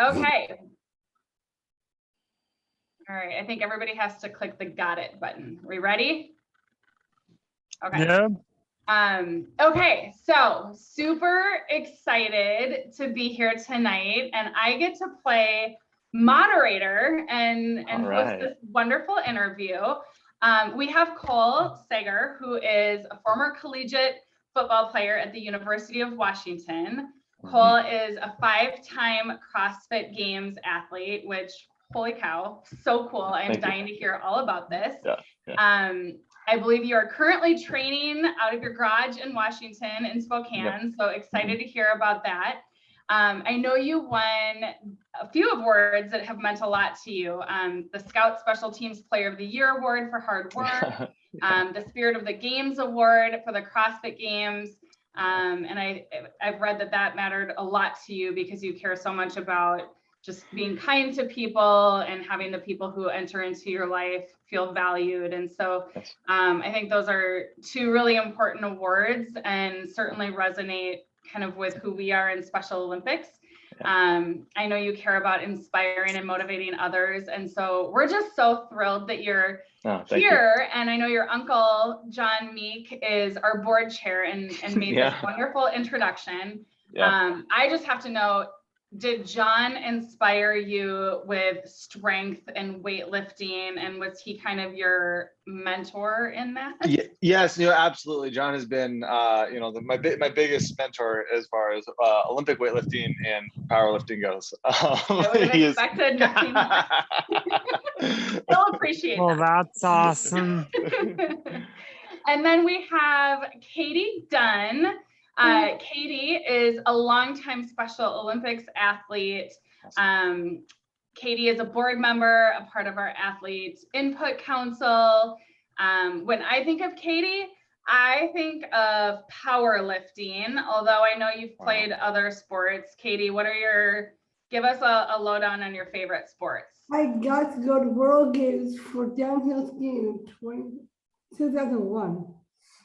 Okay. All right, I think everybody has to click the got it button. Are we ready? Okay. Yeah. Okay, so super excited to be here tonight, and I get to play moderator and host this wonderful interview. We have Colt Sager, who is a former collegiate football player at the University of Washington. Colt is a 5-time CrossFit Games athlete, which, holy cow, so cool. I'm dying to hear all about this. I believe you are currently training out of your garage in Washington, in Spokane, so excited to hear about that. I know you won a few awards that have meant a lot to you. The Scout Special Teams Player of the Year Award for hard work, the Spirit of the Games Award for the CrossFit Games. And I've read that mattered a lot to you because you care so much about just being kind to people and having the people who enter into your life feel valued. And so I think those are two really important awards and certainly resonate kind of with who we are in Special Olympics. I know you care about inspiring and motivating others. And so we're just so thrilled that you're here. And I know your uncle, John Meek, is our board chair and made this wonderful introduction. I just have to know, did John inspire you with strength and weightlifting, and was he kind of your mentor in that? Yes, absolutely. John has been, my biggest mentor as far as Olympic weightlifting and powerlifting goes. I would have expected nothing less. He'll appreciate that. Well, that's awesome. And then we have Katie Dunn. Katie is a longtime Special Olympics athlete. Katie is a board member, a part of our Athlete Input Council. When I think of Katie, I think of powerlifting, although I know you've played other sports. Katie, give us a lowdown on your favorite sports. I got to go to World Games for downhill skiing in 2001.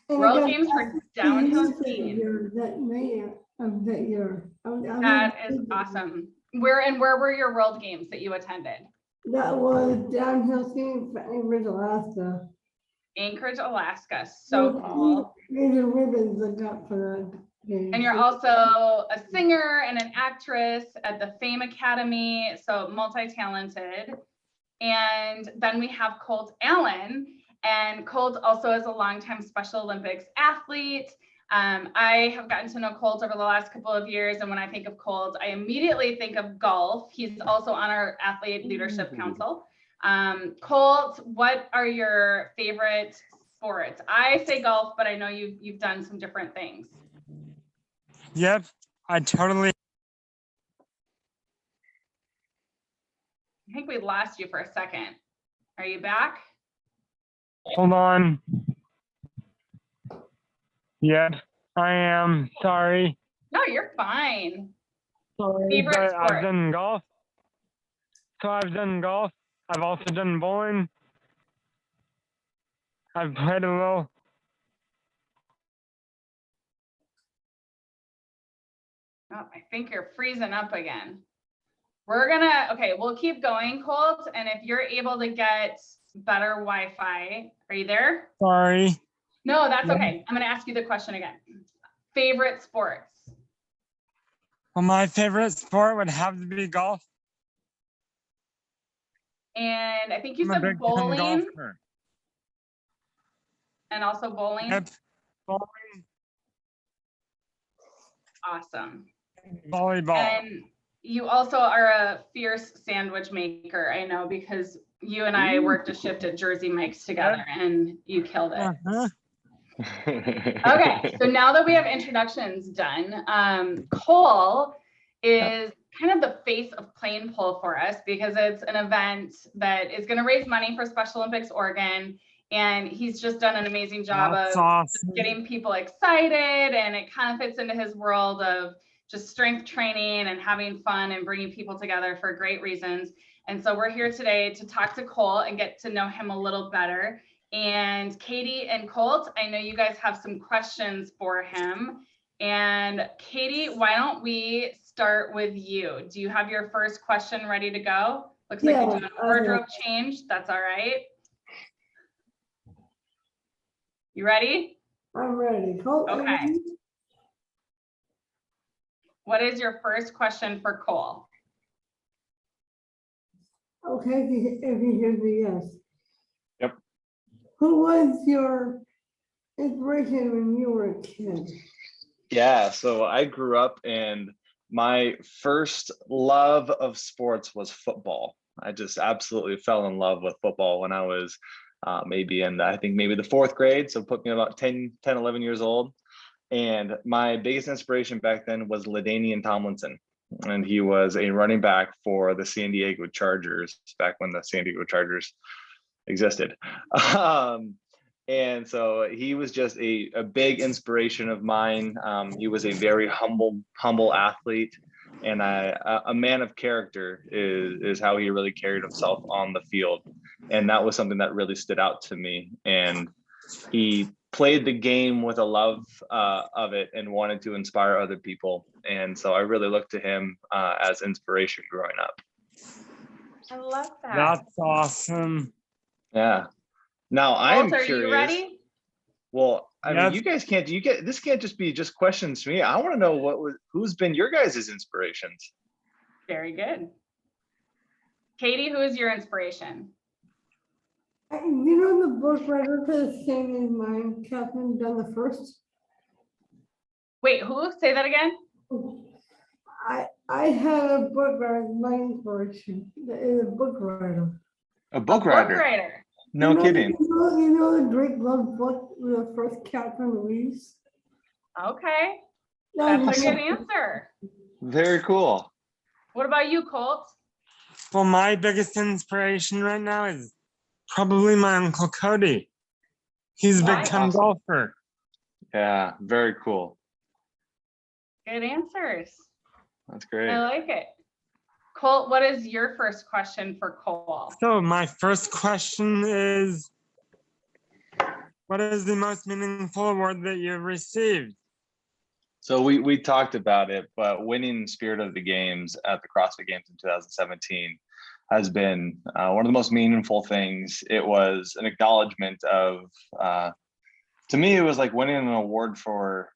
World Games for downhill skiing. That year. That is awesome. Where were your World Games that you attended? That was downhill skiing for Anchorage, Alaska. Anchorage, Alaska. So cool. These are ribbons I got for that game. And you're also a singer and an actress at the Fame Academy, so multi-talented. And then we have Colt Allen. And Colt also is a longtime Special Olympics athlete. I have gotten to know Colt over the last couple of years. And when I think of Colt, I immediately think of golf. He's also on our Athlete Leadership Council. Colt, what are your favorite sports? I say golf, but I know you've done some different things. Yep, I totally. I think we lost you for a second. Are you back? Hold on. Yep, I am. Sorry. No, you're fine. Sorry, Favorite sport? I've done golf. So I've done golf. I've also done bowling. I've played a little. Oh, I think you're freezing up again. We'll keep going, Colt. And if you're able to get better Wi-Fi, are you there? Sorry. No, that's okay. I'm going to ask you the question again. Favorite sports? Well, my favorite sport would have to be golf. And I think you I'm a said big bowling. golfer. And also bowling? Yep. Bowling. Awesome. Volleyball. And you also are a fierce sandwich maker, I know, because you and I worked a shift at Jersey Mike's together and you killed it. Okay, so now that we have introductions done, Cole is kind of the face of Plane Pull for us because it's an event that is going to raise money for Special Olympics Oregon. And he's just done an amazing job of getting people excited, and it kind of fits into his world of just strength training and having fun and bringing people together for great reasons. And so we're here today to talk to Colt and get to know him a little better. And Katie and Colt, I know you guys have some questions for him. And Katie, why don't we start with you. Do you have your first question ready to go? Looks like you're doing a wardrobe change. That's all right. You ready? I'm ready. Colt, Okay. What is your first question for Cole? Okay, if he hears me, yes. Yep. Who was your inspiration when you were a kid? Yeah, so I grew up and my first love of sports was football. I just absolutely fell in love with football when I was maybe in, I think maybe the fourth grade. So put me about 10, 11 years old. And my biggest inspiration back then was LaDainian Tomlinson. And he was a running back for the San Diego Chargers back when the San Diego Chargers existed. And so he was just a big inspiration of mine. He was a very humble athlete, and a man of character is how he really carried himself on the field. And that was something that really stood out to me. And he played the game with a love of it and wanted to inspire other people. And so I really looked to him as inspiration growing up. I love that. That's awesome. Yeah. Now I'm Colt, curious. Are you ready? Well, I mean, Yes. you guys can't. This can't just be just questions to me. I want to know who's been your guys' inspirations. Very good. Katie, who is your inspiration? You know the book writer for the same as mine, Catherine Dunn the First? Wait, who? Say that again. I had a book writer, my inspiration, is a book writer. A book writer. No kidding. You know the Drake Love book, the first Catherine Louise? Okay, That that's was a good answer. Very cool. What about you, Colt? Well, my biggest inspiration right now is probably my Uncle Cody. He's a big time Awesome. golfer. Yeah, very cool. Good answers. That's great. I like it. Colt, what is your first question for Cole? So my first question is, what is the most meaningful award that you've received? So we talked about it, but winning Spirit of the Games at the CrossFit Games in 2017 has been one of the most meaningful things. It was an acknowledgement of, to me, it was like winning an award for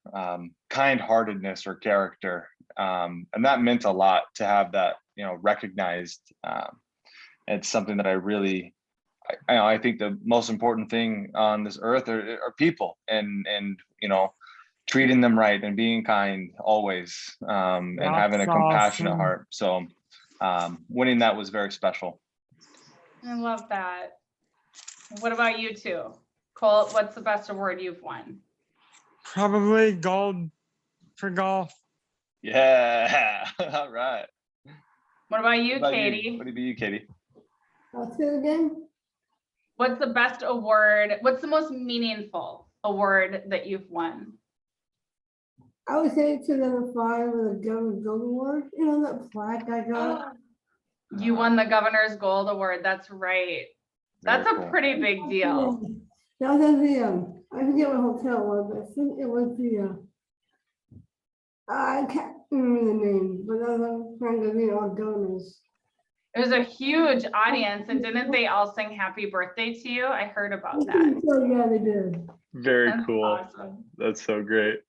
kind-heartedness or character. And that meant a lot to have that, recognized. It's something that I think the most important thing on this earth are people and treating them right and being kind always, and having a compassionate heart. So winning that was very special. I love that. What about you two? Colt, what's the best award you've won? Probably gold for golf. Yeah. All right. What about you, Katie? What about you, Katie? I'll say it again. What's the best award? What's the most meaningful award that you've won? I would say 2005 with the Governor's Gold Award. You know that plaque I got? You won the Governor's Gold Award. That's right. That's a pretty big deal. That was at the, I forget what hotel it was, but I think it was the, I can't remember the name, but that was a friend of, all governors. It was a huge audience, and didn't they all sing happy birthday to you? I heard about that. So yeah, they did. Very That's cool. awesome. That's so great.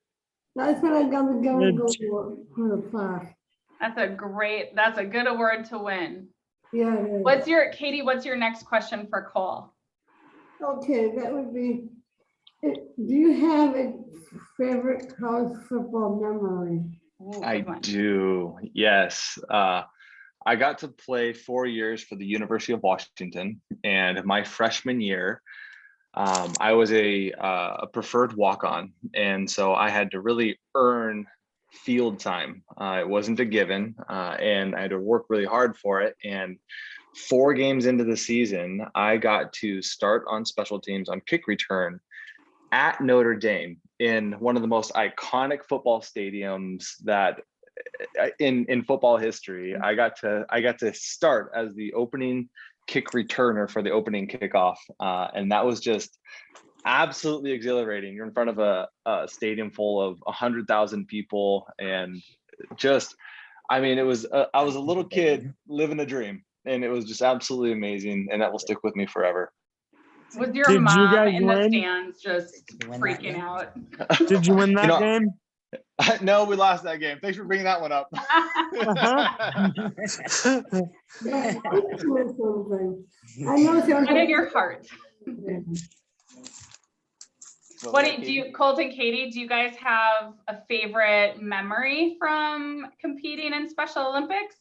That's when I got the Governor's Gold Award for the plaque. That's a good award to win. Yeah, it is. Katie, what's your next question for Cole? Okay, that would be, do you have a favorite college football memory? Ooh, I good one. do. Yes. I got to play 4 years for the University of Washington, and my freshman year, I was a preferred walk-on, and so I had to really earn field time. It wasn't a given, and I had to work really hard for it. And 4 games into the season, I got to start on special teams on kick return at Notre Dame in one of the most iconic football stadiums that in football history. I got to start as the opening kick returner for the opening kickoff, and that was just absolutely exhilarating. You're in front of a stadium full of 100,000 people, and just I mean, it was, I was a little kid living a dream, and it was just absolutely amazing. And that will stick with me forever. Was your Did you mom guys in the win? stands just Did you win that freaking game? out? Did you win that know, game? No, we lost that game. Thanks for bringing that one up. Yeah, something. I know One something. in your heart. What do you, Colt and Katie, do you guys have a favorite memory from competing in Special Olympics?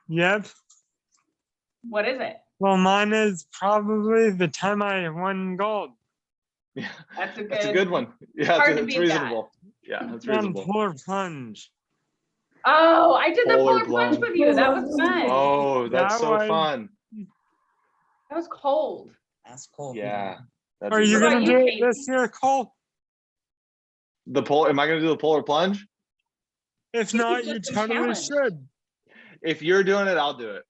Yep. What is it? Well, mine is probably the time I won gold. Yeah, That's a good one. Yeah, hard to it's beat reasonable. Yeah, that's And reasonable. polar plunge. Oh, I did the Polar polar plunge plunge. with you. That was fun. Oh, that's That so was- fun. That was cold. That's cool. Yeah. that'd Are be you great. What gonna about do you, it this year, Cole? Am I gonna do the polar plunge? If This not, is you just a totally challenge. should. If you're doing it, I'll do it.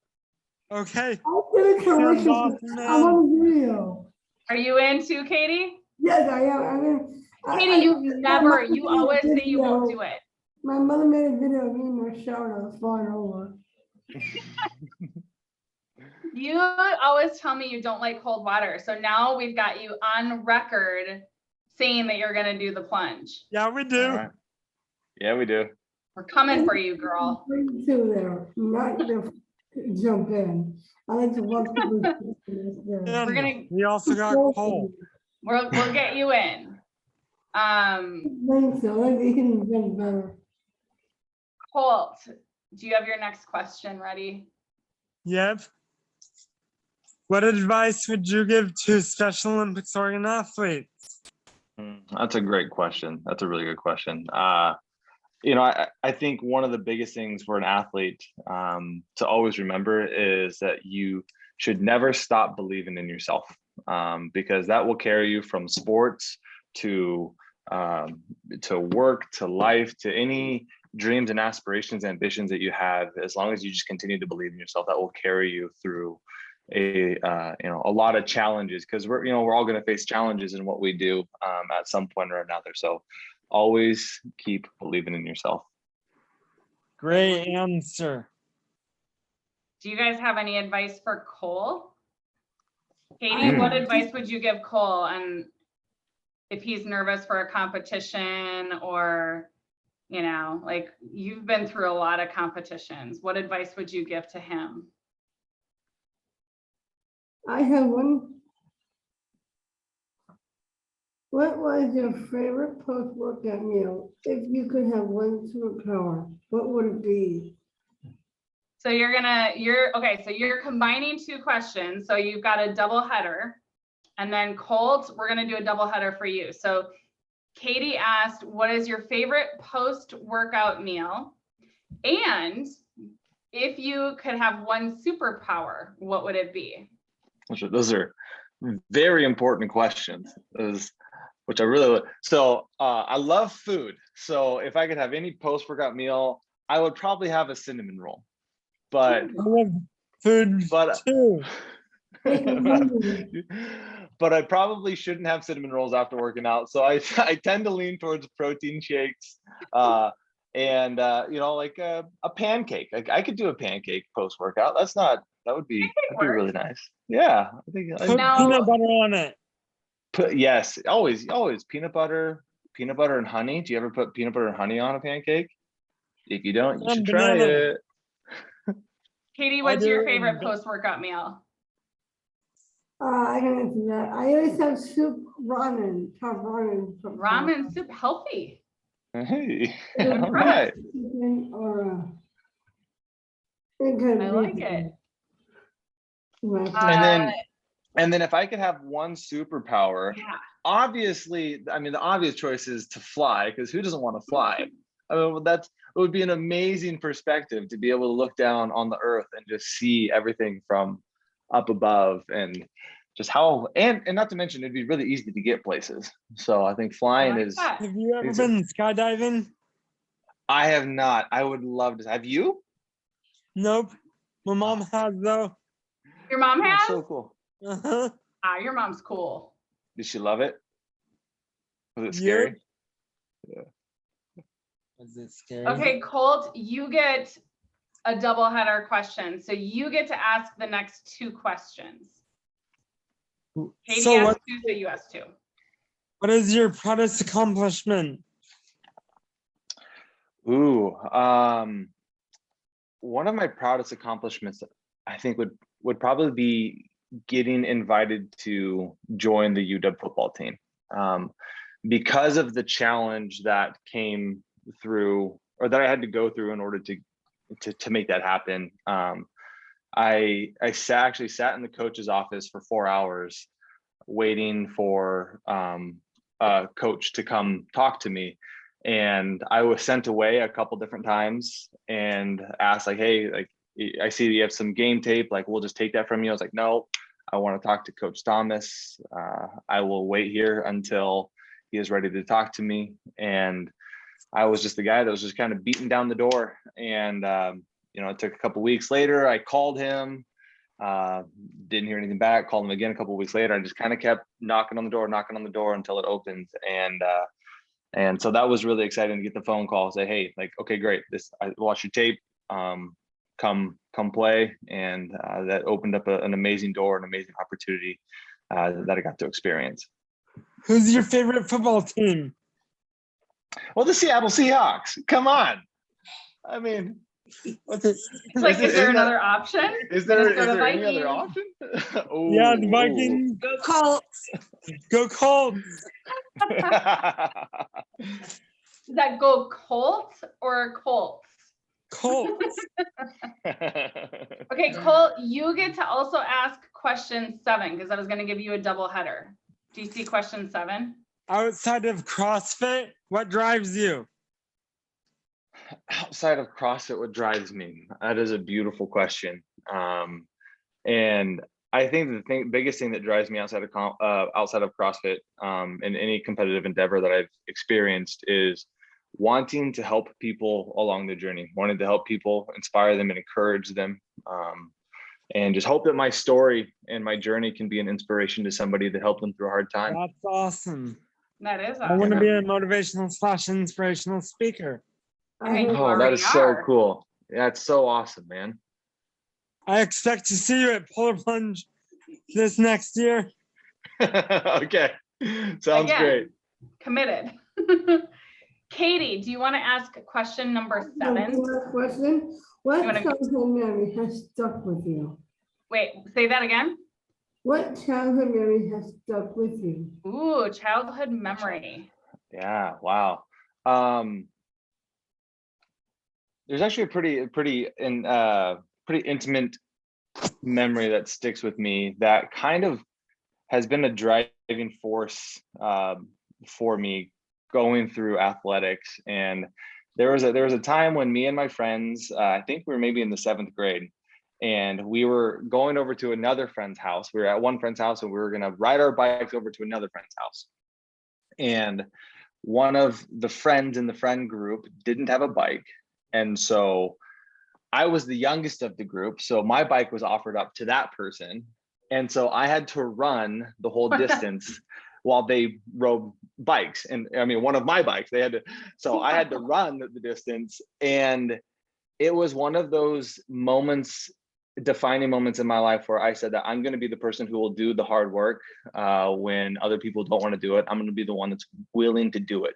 Okay. I'm gonna Sounds commercial. awesome, I'm man. on video. Are you in too, Katie? Yes, I am. I mean, Katie, you always say you video. won't do it. My mother made a video of me in my shower. I was falling over. You always tell me you don't like cold water. So now we've got you on record saying that you're gonna do the plunge. Yeah, we do. All right. Yeah, we do. We're coming for you, girl. Bring two there, not to jump in. I like to watch people. And We're gonna- we also got Cole. We'll get you in. Thanks, so I think it's been better. Colt, do you have your next question ready? Yep. What advice would you give to Special Olympics Oregon athletes? That's a great question. That's a really good question. I think one of the biggest things for an athlete to always remember is that you should never stop believing in yourself, because that will carry you from sports to work, to life, to any dreams and aspirations, ambitions that you have. As long as you just continue to believe in yourself, that will carry you through a lot of challenges, because we're all going to face challenges in what we do at some point or another. So always keep believing in yourself. Great answer. Do you guys have any advice for Cole? Katie, what advice would you give Cole on if he's nervous for a competition, or, like, you've been through a lot of competitions. What advice would you give to him? I have one. What was your favorite post-workout meal? If you could have one superpower, what would it be? So you're combining two questions. So you've got a double header, and then Colt, we're gonna do a double header for you. So Katie asked, what is your favorite post-workout meal? And if you could have one superpower, what would it be? Those are very important questions. Which I really love. So I love food. So if I could have any post-workout meal, I would probably have a cinnamon roll. But I love food too. but I probably shouldn't have cinnamon rolls after working out. So I tend to lean towards protein shakes, and like a pancake. Like I could do a pancake post-workout. That would be really nice. Yeah, I think. Put peanut butter on it. Yes, always peanut butter and honey. Do you ever put peanut butter and honey on a pancake? If you don't, you should try it. Katie, what's your favorite post-workout meal? I can answer that. I always have soup, ramen, tough ramen. Ramen soup, healthy. Hey, all right. Or I like it. And then if I could have one superpower, Yeah. obviously, I mean, the obvious choice is to fly, because who doesn't want to fly? I mean, it would be an amazing perspective to be able to look down on the earth and just see everything from up above, and just how, and not to mention, it'd be really easy to get places. So I think flying is. Have you ever been skydiving? I have not. I would love to. Have you? Nope. My mom has though. Your mom Oh, has? so cool. Uh-huh. Your mom's cool. Did she love it? Was it scary? Yeah. Is it scary? Okay, Colt, you get a double header question. So you get to ask the next 2 questions. Katie So asked 2, so you asked 2. what is your proudest accomplishment? Ooh, one of my proudest accomplishments, I think would probably be getting invited to join the UW football team. Because of the challenge that came through, or that I had to go through in order to make that happen. I actually sat in the coach's office for 4 hours waiting for a coach to come talk to me. And I was sent away a couple different times and asked like, hey, like, I see that you have some game tape, like we'll just take that from you. I was like, no, I want to talk to Coach Thomas. I will wait here until he is ready to talk to me. And I was just the guy that was just kind of beating down the door. And it took a couple weeks later, I called him, didn't hear anything back, called him again a couple weeks later. I just kind of kept knocking on the door until it opened. And so that was really exciting to get the phone call, say, hey, like, okay, great. I watched your tape, come play. And that opened up an amazing door, an amazing opportunity that I got to experience. Who's your favorite football team? Well, the Seattle Seahawks. Come on. I mean, is there another option? Is there any other option? Yeah, the Vikings. Go Colts. Go Colts. Does that go Colt or Colts? Colts. Okay, Colt, you get to also ask question 7 because I was going to give you a double header. Do you see question 7? Outside of CrossFit, what drives you? Outside of CrossFit, what drives me? That is a beautiful question. And I think the biggest thing that drives me outside of CrossFit, in any competitive endeavor that I've experienced, is wanting to help people along the journey, wanting to help people, inspire them and encourage them, and just hope that my story and my journey can be an inspiration to somebody to help them through a hard time. That's awesome. That is awesome. I want to be a motivational/inspirational speaker. Oh, that is so cool. Yeah, it's so awesome, man. I expect to see you at Polar Plunge this next year. Okay, sounds great. Committed. Katie, do you want to ask question number 7? Question. What childhood memory has stuck with you? Wait, say that again. What childhood memory has stuck with you? Ooh, childhood memory. Yeah, wow. There's actually a pretty intimate memory that sticks with me that kind of has been a driving force for me going through athletics. And there was a time when me and my friends, I think we were maybe in the 7th grade, and we were going over to another friend's house. We were at one friend's house and we were going to ride our bikes over to another friend's house. And one of the friends in the friend group didn't have a bike. And so I was the youngest of the group. So my bike was offered up to that person. And so I had to run the whole distance while they rode bikes. And I mean, one of my bikes, so I had to run the distance. And it was one of those moments, defining moments in my life, where I said that I'm going to be the person who will do the hard work when other people don't want to do it. I'm going to be the one that's willing to do it.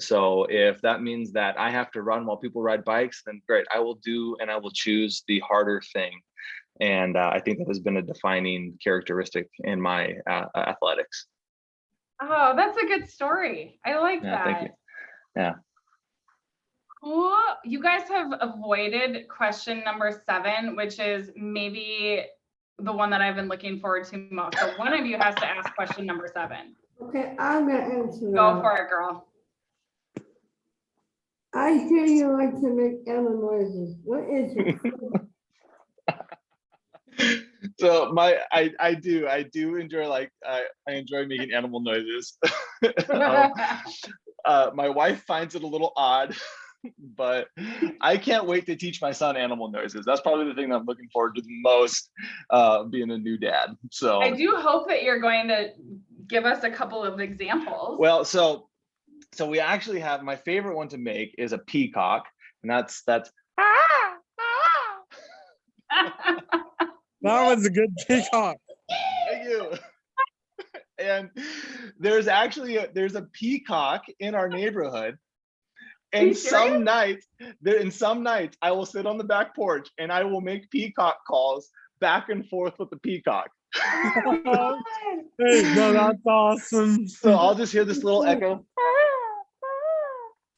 So if that means that I have to run while people ride bikes, then great, I will do, and I will choose the harder thing. And I think that has been a defining characteristic in my athletics. Oh, that's a good story. I like that. Thank you. Yeah. Cool. You guys have avoided question number 7, which is maybe the one that I've been looking forward to most. So one of you has to ask question number 7. Okay, I'm gonna answer that. Go for it, girl. I hear you like to make animal noises. What is it? So I do enjoy, like, I enjoy making animal noises. My wife finds it a little odd, but I can't wait to teach my son animal noises. That's probably the thing that I'm looking forward to the most, being a new dad. So I do hope that you're going to give us a couple of examples. Well, so So we actually have, my favorite one to make is a peacock, and that's That was a good peacock. Thank you. And there's actually there's a peacock in our neighborhood. And some nights I will sit on the back porch and I will make peacock calls back and forth with the peacock. Hey, no, that's awesome. So I'll just hear this little echo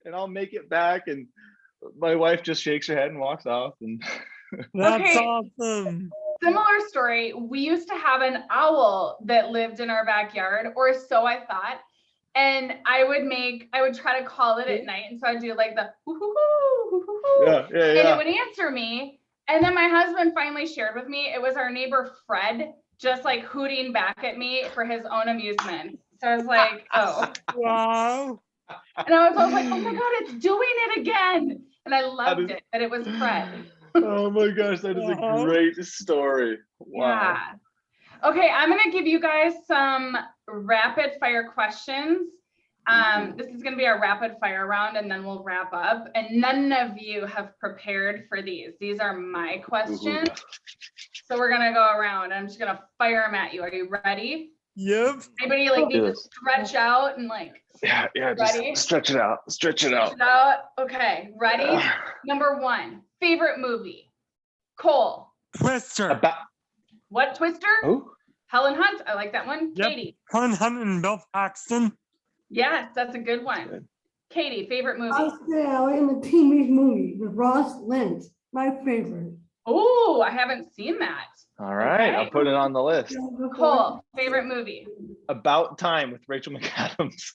and I'll make it back, and my wife just shakes her head and walks off. And That's awesome. Similar story. We used to have an owl that lived in our backyard, or so I thought. And I would try to call it at night. And so I'd do like the hoo hoo hoo hoo hoo. yeah. And it would answer me. And then my husband finally shared with me, it was our neighbor Fred just like hooting back at me for his own amusement. So I was like, oh. Wow. And I was like, oh my God, it's doing it again. And I loved it that it was Fred. Oh my gosh, that is a great story. Wow. Yeah. Okay, I'm gonna give you guys some rapid fire questions. This is gonna be our rapid fire round, and then we'll wrap up. And none of you have prepared for these. These are my questions. So we're gonna go around. I'm just gonna fire them at you. Are you ready? Yep. Anybody like need to stretch out and like? Yeah. Ready? Just stretch it out. Stretch it out. Okay, ready? Number one, favorite movie. Cole. Twister. What Twister? Oh. Helen Hunt. I like that one. Yep. Katie. Helen Hunt and Bill Paxton. Yes, that's a good one. Katie, favorite movie. Australia in the Teenage movie with Ross Lynch. My favorite. Oh, I haven't seen that. All right, Okay. I'll put it on the list. Cole, favorite movie. About Time with Rachel McAdams.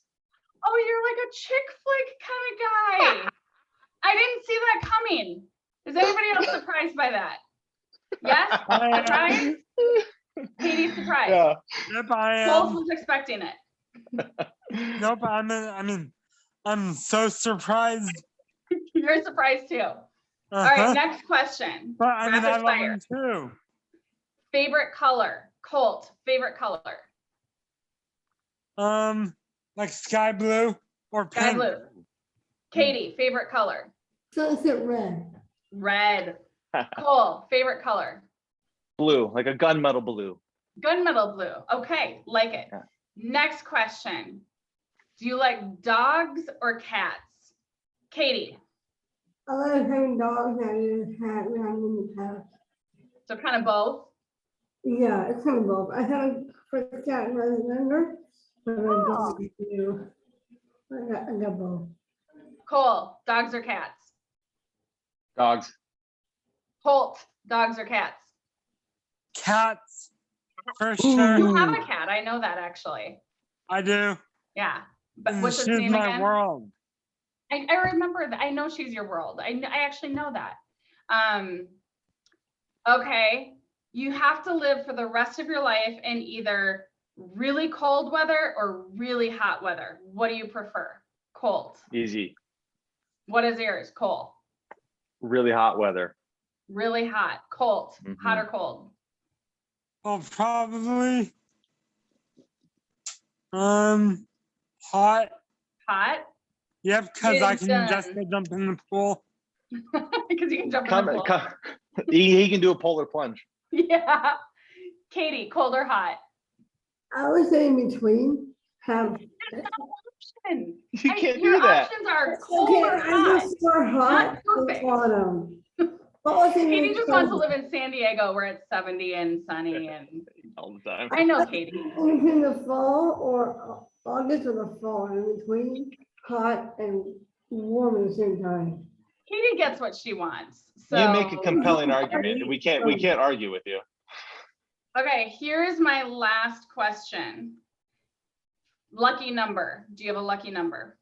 Oh, you're like a chick flick kind of guy. I didn't see that coming. Is anybody else surprised by that? Yes? Surprised? Katie, surprised. Yeah. Yep, I am. Cole was expecting it. Nope, I'm so surprised. You're surprised too. All right, next question. But I Rapid love fire. them too. Favorite color. Colt, favorite color. Like sky blue or pink. Sky blue. Katie, favorite color. Sunset red. Red. Cole, favorite color. Blue, like a gunmetal blue. Gunmetal blue. Okay, like it. Yeah. Next question. Do you like dogs or cats? Katie. I like having dogs and a cat when I'm in the house. So kind of both. Yeah, it's kind of both. I had a first cat when I was younger, but I don't do. I got both. Cole, dogs or cats? Dogs. Colt, dogs or cats? Cats, for sure. You have a cat. I know that actually. I do. Yeah. But And what's she's its name my again? world. I remember that. I know she's your world. I actually know that. Okay. You have to live for the rest of your life in either really cold weather or really hot weather. What do you prefer? Cold. Easy. What is yours? Cold. Really hot weather. Really hot. Cold. Hot or cold? Well, probably. Hot. Hot. Yep, because I can Done. just go jump in the pool. Because you can jump in the pool. Come. He can do a polar plunge. Yeah. Katie, cold or hot? I would say in between. Have You can't Your do that. options are cold or I hot. just for hot perfect. and autumn. All Katie just wants to live in San Diego where it's 70 and sunny and All the time. I know Katie. in between the fall or August or the fall, in between hot and warm at the same time. Katie gets what she wants. So You make a compelling argument. We can't argue with you. okay, here's my last question. Lucky number. Do you have a lucky number?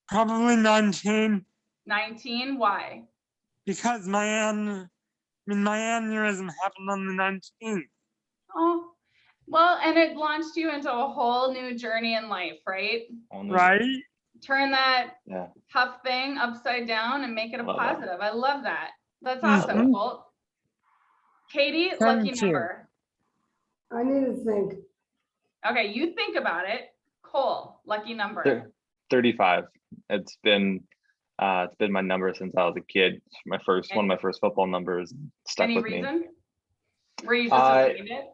Probably 19, 19. Why? because my aneurysm happened on the 19th. Oh, well, and it launched you into a whole new journey in life, right? Right? Turn that Yeah. tough thing upside down and make it a Love that. positive. I love that. That's awesome, Colt. Katie, lucky Thank you. number. I need to think. Okay, you think about it. Cole, lucky number. 35. It's been my number since I was a kid. One of my first football numbers stuck Any with reason? me. Were you just assigned it?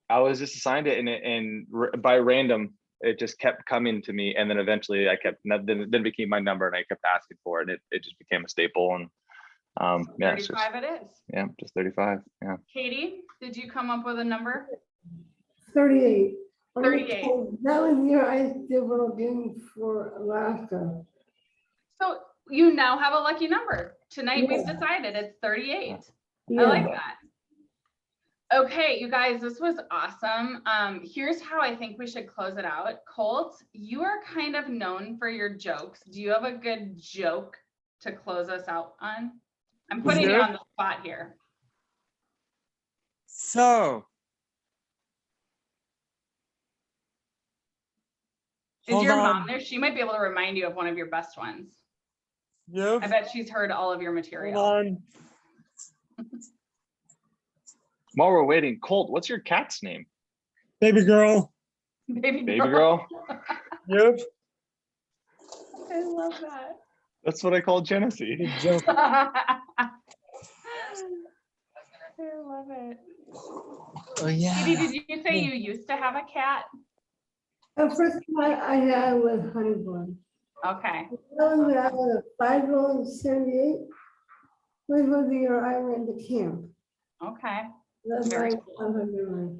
I was just assigned it, and by random, it just kept coming to me, and then eventually then it became my number, and I kept asking for it. It just became a staple, and yeah, 35 it is. Yeah, just 35. Yeah. Katie, did you come up with a number? 38. 38. That was the year I did Little Games for Alaska. So you now have a lucky number. Tonight Yeah. we've decided it's 38. Yeah. I like that. Okay, you guys, this was awesome. Here's how I think we should close it out. Colt, you are kind of known for your jokes. Do you have a good joke to close us out on? I'm putting you on the spot here. So. Is your mom there? She might be able to remind you of one of your best ones. Yep. I bet she's heard all of your material. Hold on. While we're waiting, Colt, what's your cat's name? Baby girl. Baby girl. Yep. I love that. That's what I call Genesee. Good joke. I love it. Oh yeah. Katie, did you say you used to have a cat? The first one I had was Honeyborn. Okay. That was when I was a 5-year-old in 78. Which was the year I went to camp. Okay. That's Very my childhood memory.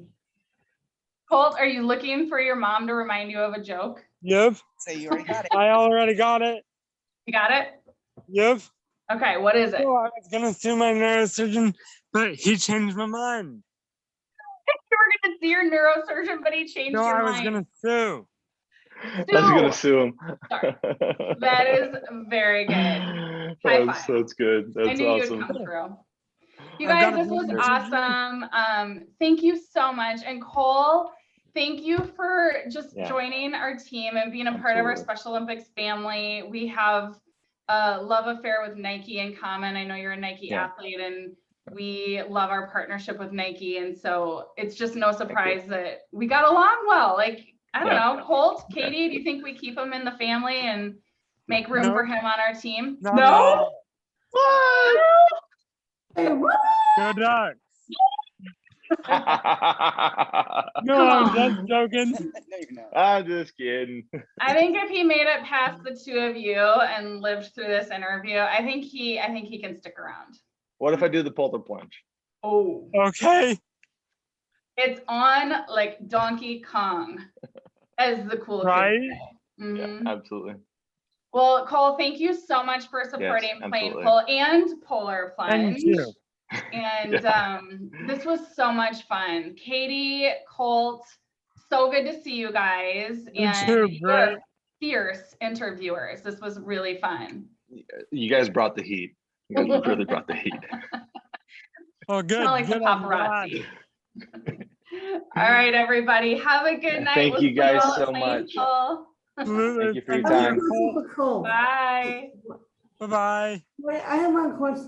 Colt, are you looking for your mom to remind you of a joke? Yep. So you already got it. I already got it. You got it? Yep. Okay, what is it? Oh, I was gonna sue my neurosurgeon, but he changed my mind. You were gonna see your neurosurgeon, but he changed No, your I was mind. gonna sue. I was gonna sue him. Sorry. That is very good. High five. That's good. That's I knew awesome. you'd come through. You I guys, got a this was picture. awesome. Thank you so much. And Cole, thank you for just joining our team and being a part of our Special Olympics family. We have a love affair with Nike in common. I know you're a Nike athlete, and we love our partnership with Nike. And so it's just no surprise that we got along well. Like, I don't know, Colt, Katie, do you think we keep him in the family and make room for him on our team? No. What? Good luck. No, I'm just joking. No, you're not. I'm just kidding. I think if he made it past the two of you and lived through this interview, I think he can stick around. What if I do the polar plunge? Oh, Okay. it's on like Donkey Kong, as the cool Right? kids say. Mhm. Yeah, absolutely. Well, Cole, thank you so much for supporting Plain absolutely. Pull and Polar Plunge. Thank you. And this was so much fun. Katie, Colt, so good to see you guys. You And too, you are Britt. fierce interviewers. This was really fun. You guys brought the heat. You guys really brought the heat. Oh, good. Not like the Good, I'm paparazzi. All right, everybody. Have a good night. Thank you see guys all at so Plain much. Pull. Absolutely. Thank you for your Thank time. you. Super cool. Bye. Bye-bye. Wait, I have one question.